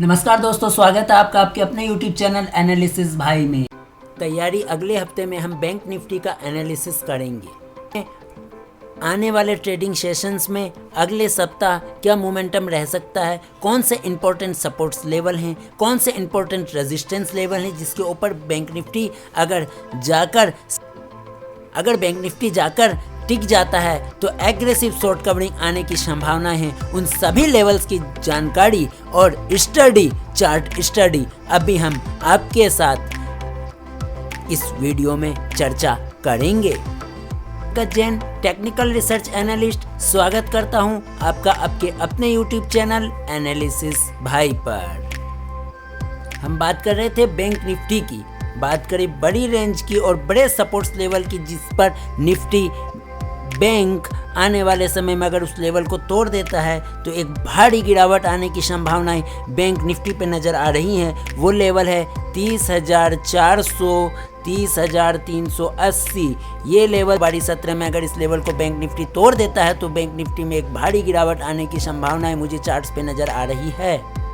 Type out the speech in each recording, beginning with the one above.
नमस्कार दोस्तों, स्वागत है आपका आपके अपने YouTube चैनल एनालिसिस भाई में। तैयारी अगले हफ्ते में हम बैंक निफ्टी का एनालिसिस करेंगे। आने वाले ट्रेडिंग सेशंस में अगले सप्ताह क्या मोमेंटम रह सकता है, कौन से इंपॉर्टेंट सपोर्ट्स लेवल हैं, कौन से इंपॉर्टेंट रेजिस्टेंस लेवल हैं जिसके ऊपर बैंक निफ्टी अगर बैंक निफ्टी जाकर टिक जाता है तो एग्रेसिव शॉर्ट कवरिंग आने की संभावनाएं हैं। उन सभी लेवल्स की जानकारी और चार्ट स्टडी अभी हम आपके साथ इस वीडियो में चर्चा करेंगे। जैन टेक्निकल रिसर्च एनालिस्ट स्वागत करता हूं आपका आपके अपने YouTube चैनल एनालिसिस भाई पर। हम बात कर रहे थे बैंक निफ्टी की, बात करें बड़ी रेंज की और बड़े सपोर्ट्स लेवल की जिस पर निफ्टी बैंक आने वाले समय में अगर उस लेवल को तोड़ देता है तो एक भारी गिरावट आने की संभावनाएं बैंक निफ्टी पे नज़र आ रही हैं। वो लेवल है 30,400 30,380। ये लेवल 22-17 में अगर इस लेवल को बैंक निफ्टी तोड़ देता है तो बैंक निफ्टी में एक भारी गिरावट आने की संभावनाएं मुझे चार्ट्स पे नज़र आ रही है।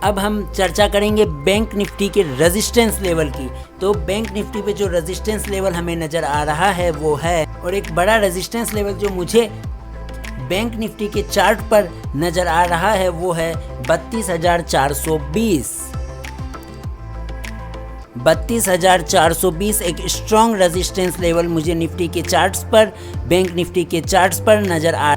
अब हम चर्चा करेंगे बैंक निफ्टी के रेजिस्टेंस लेवल की। तो बैंक निफ्टी पे जो रेजिस्टेंस लेवल हमें नज़र आ रहा है वो है, और एक बड़ा रेजिस्टेंस लेवल जो मुझे बैंक निफ्टी के चार्ट पर नज़र आ रहा है वो है 32,420। 32,420 एक स्ट्रॉन्ग रेजिस्टेंस लेवल मुझे निफ्टी के चार्ट्स पर, बैंक निफ्टी के चार्ट्स पर नज़र आ,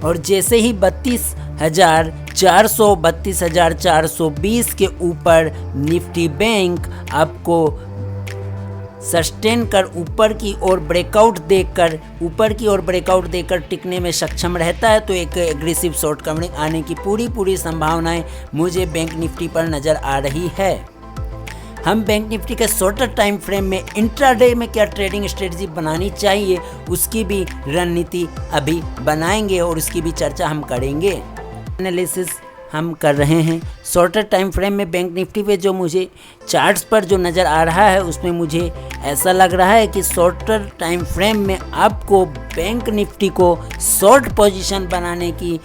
और जैसे ही 32,420 के ऊपर निफ्टी बैंक आपको सस्टेन कर ऊपर की ओर ब्रेकआउट देकर टिकने में सक्षम रहता है तो एक एग्रेसिव शॉर्ट कवरिंग आने की पूरी संभावनाएं मुझे बैंक निफ्टी पर नज़र आ रही है। हम बैंक निफ्टी के शॉर्टर टाइम फ्रेम में इंट्राडे में क्या ट्रेडिंग स्ट्रेटजी बनानी चाहिए उसकी भी रणनीति अभी बनाएंगे और उसकी भी चर्चा हम करेंगे। एनालिसिस हम कर रहे हैं शॉर्टर टाइम फ्रेम में बैंक निफ्टी पे जो मुझे चार्ट्स पर जो नज़र आ रहा है उसमें मुझे ऐसा लग रहा है कि शॉर्टर टाइम फ्रेम में आपको बैंक निफ्टी को शॉर्ट पोजीशन बनाने की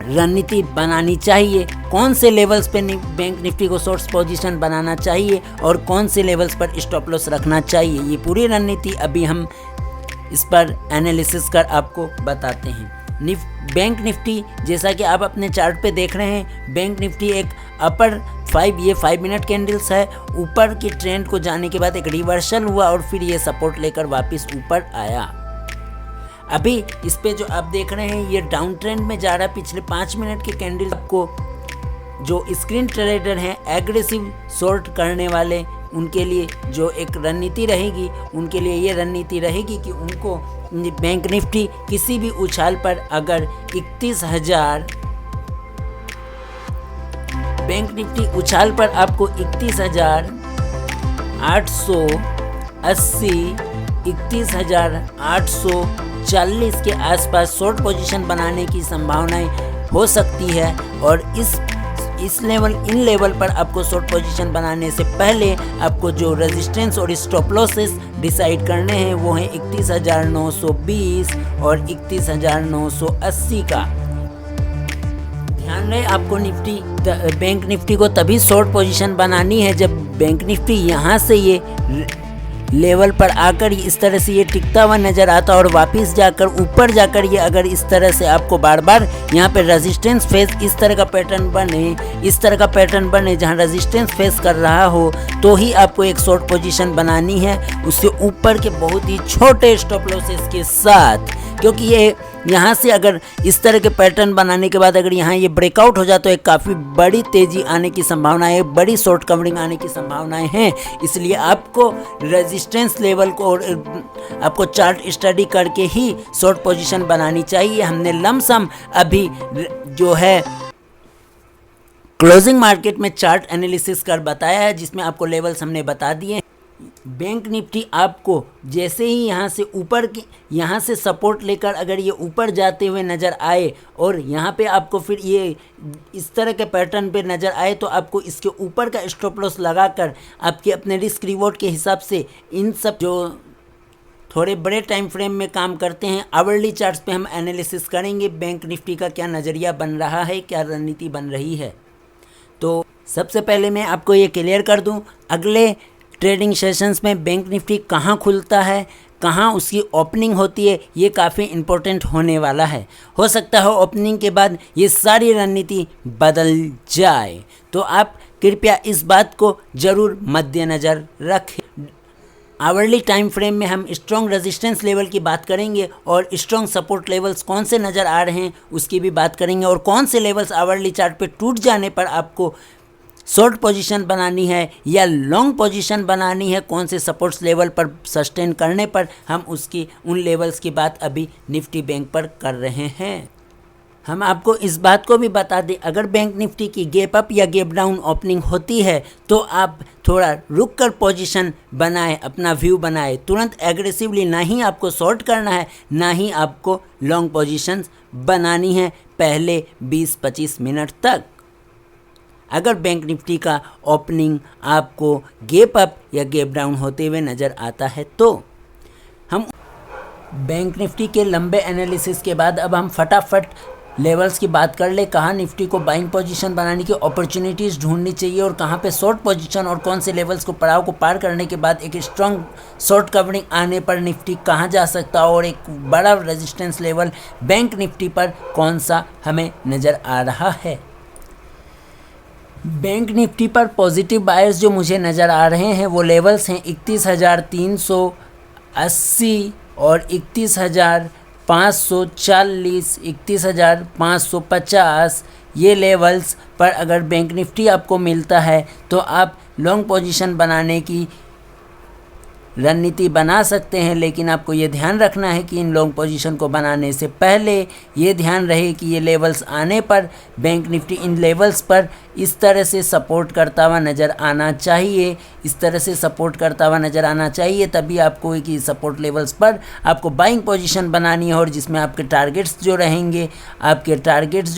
रणनीति बनानी चाहिए। कौन से लेवल्स पे बैंक निफ्टी को शॉर्ट पोजीशन बनाना चाहिए और कौन से लेवल्स पर स्टॉप लॉस रखना चाहिए, ये पूरी रणनीति अभी हम इस पर एनालिसिस कर आपको बताते हैं। बैंक निफ्टी जैसा कि आप अपने चार्ट पे देख रहे हैं, बैंक निफ्टी एक अपर 5 मिनट कैंडल्स है, ऊपर की ट्रेंड को जाने के बाद एक रिवर्सल हुआ और फिर ये सपोर्ट लेकर वापस ऊपर आया। अभी इस पे जो आप देख रहे हैं ये डाउन ट्रेंड में जा रहा है। पिछले 5 मिनट के कैंडल आपको जो स्क्रीन ट्रेडर हैं, एग्रेसिव शॉर्ट करने वाले, उनके लिए जो एक रणनीति रहेगी, उनके लिए ये रणनीति रहेगी कि उनको बैंक निफ्टी किसी भी उछाल पर अगर 31,000 बैंक निफ्टी उछाल पर आपको 31,880 31,840 के आसपास शॉर्ट पोजीशन बनाने की संभावनाएं हो सकती है। और इन लेवल पर आपको शॉर्ट पोजीशन बनाने से पहले आपको जो रेजिस्टेंस और स्टॉप लॉसेस डिसाइड करने हैं वो हैं 31,920 और 31,980 का। ध्यान रहे आपको बैंक निफ्टी को तभी शॉर्ट पोजीशन बनानी है जब बैंक निफ्टी यहाँ से ये लेवल पर आकर इस तरह से ये टिकता हुआ नज़र आता और वापस जाकर ऊपर जाकर ये अगर इस तरह से आपको बार बार यहाँ पे रेजिस्टेंस फेस इस तरह का पैटर्न बने जहाँ रेजिस्टेंस फेस कर रहा हो तो ही आपको एक शॉर्ट पोजीशन बनानी है, उससे ऊपर के बहुत ही छोटे स्टॉप लॉसेस के साथ। क्योंकि ये यहाँ से अगर इस तरह के पैटर्न बनाने के बाद अगर यहाँ ये ब्रेकआउट हो जाता है तो एक काफ़ी बड़ी तेज़ी आने की संभावनाएं, बड़ी शॉर्ट कवरिंग आने की संभावनाएं हैं। इसलिए आपको रेजिस्टेंस लेवल को और आपको चार्ट स्टडी करके ही शॉर्ट पोजीशन बनानी चाहिए। हमने लमसम अभी जो है क्लोजिंग मार्केट में चार्ट एनालिसिस कर बताया है जिसमें आपको लेवल्स हमने बता दिए। बैंक निफ्टी आपको जैसे ही यहाँ से सपोर्ट लेकर अगर ये ऊपर जाते हुए नज़र आए और यहाँ पे आपको फिर ये इस तरह के पैटर्न पे नज़र आए तो आपको इसके ऊपर का स्टॉप लॉस लगाकर आपके अपने रिस्क रिवॉर्ड के हिसाब से इन सब जो थोड़े बड़े टाइम फ्रेम में काम करते हैं। आवरली चार्ट्स पे हम एनालिसिस करेंगे बैंक निफ्टी का क्या नज़रिया बन रहा है, क्या रणनीति बन रही है। तो सबसे पहले मैं आपको ये क्लियर कर दूं, अगले ट्रेडिंग सेशंस में बैंक निफ्टी कहाँ खुलता है, कहाँ उसकी ओपनिंग होती है, ये काफ़ी इम्पोर्टेंट होने वाला है। हो सकता है ओपनिंग के बाद ये सारी रणनीति बदल जाए, तो आप कृपया इस बात को ज़रूर मद्देनज़र रखें। आवरली टाइम फ्रेम में हम स्ट्रॉन्ग रेजिस्टेंस लेवल की बात करेंगे और स्ट्रॉन्ग सपोर्ट लेवल्स कौन से नज़र आ रहे हैं उसकी भी बात करेंगे, और कौन से लेवल्स आवरली चार्ट पे टूट जाने पर आपको शॉर्ट पोजीशन बनानी है या लॉन्ग पोजीशन बनानी है, कौन से सपोर्ट्स लेवल पर सस्टेन करने पर हम उसकी उन लेवल्स की बात अभी निफ्टी बैंक पर कर रहे हैं। हम आपको इस बात को भी बता दें, अगर बैंक निफ्टी की गैप अप या गैप डाउन ओपनिंग होती है तो आप थोड़ा रुक कर पोजीशन बनाएं, अपना व्यू बनाएं। तुरंत एग्रेसिवली ना ही आपको शॉर्ट करना है, ना ही आपको लॉन्ग पोजीशंस बनानी है पहले 20-25 मिनट तक। अगर बैंक निफ्टी का ओपनिंग आपको गैप अप या गैप डाउन होते हुए नज़र आता है तो हम बैंक निफ्टी के लंबे एनालिसिस के बाद अब हम फटाफट लेवल्स की बात कर ले, कहाँ निफ्टी को बाइंग पोजीशन बनाने की अपॉर्चुनिटीज़ ढूंढनी चाहिए और कहाँ पे शॉर्ट पोजीशन, और कौन से लेवल्स को पड़ाव को पार करने के बाद एक स्ट्रॉन्ग शॉर्ट कवरिंग आने पर निफ्टी कहाँ जा सकता है, और एक बड़ा रेजिस्टेंस लेवल बैंक निफ्टी पर कौन सा हमें नज़र आ रहा है। बैंक निफ्टी पर पॉजिटिव बायर्स जो मुझे नज़र आ रहे हैं वो लेवल्स हैं 31,380 और 31,540, 31,550। ये लेवल्स पर अगर बैंक निफ्टी आपको मिलता है तो आप लॉन्ग पोजीशन बनाने की रणनीति बना सकते हैं, लेकिन आपको ये ध्यान रखना है कि इन लॉन्ग पोजीशन को बनाने से पहले ये ध्यान रहे कि ये लेवल्स आने पर बैंक निफ्टी इन लेवल्स पर इस तरह से सपोर्ट करता हुआ नज़र आना चाहिए, इस तरह से सपोर्ट करता हुआ नज़र आना चाहिए, तभी आपको कि सपोर्ट लेवल्स पर आपको बाइंग पोजीशन बनानी है, और जिसमें आपके टारगेट्स जो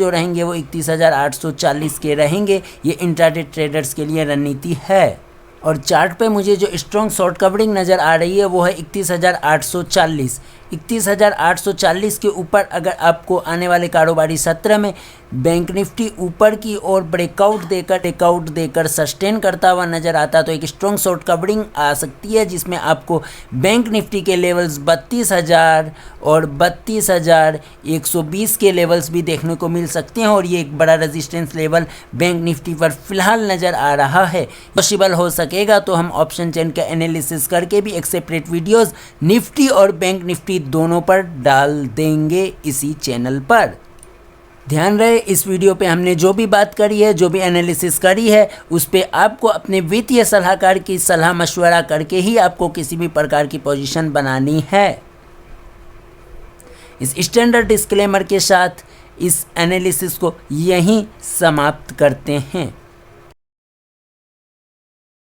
रहेंगे वो 31,840 के रहेंगे। ये इंट्राडे ट्रेडर्स के लिए रणनीति है। और चार्ट पे मुझे जो स्ट्रॉन्ग शॉर्ट कवरिंग नज़र आ रही है वो है 31,840। 31,840 के ऊपर अगर आपको आने वाले कारोबारी सत्र में बैंक निफ्टी ऊपर की ओर ब्रेकआउट देकर सस्टेन करता हुआ नज़र आता तो एक स्ट्रॉन्ग शॉर्ट कवरिंग आ सकती है, जिसमें आपको बैंक निफ्टी के लेवल्स 32,000 और 32,120 के लेवल्स भी देखने को मिल सकते हैं, और ये एक बड़ा रेजिस्टेंस लेवल बैंक निफ्टी पर फिलहाल नज़र आ रहा है। पॉसिबल हो सकेगा तो हम ऑप्शन चेन का एनालिसिस करके भी एक सेपरेट वीडियोस निफ्टी और बैंक निफ्टी दोनों पर डाल देंगे इसी चैनल पर। ध्यान रहे, इस वीडियो पे हमने जो भी बात करी है, जो भी एनालिसिस करी है, उस पे आपको अपने वित्तीय सलाहकार की सलाह मशवरा करके ही आपको किसी भी प्रकार की पोजीशन बनानी है। इस स्टैंडर्ड डिस्क्लेमर के साथ इस एनालिसिस को यहीं समाप्त करते हैं।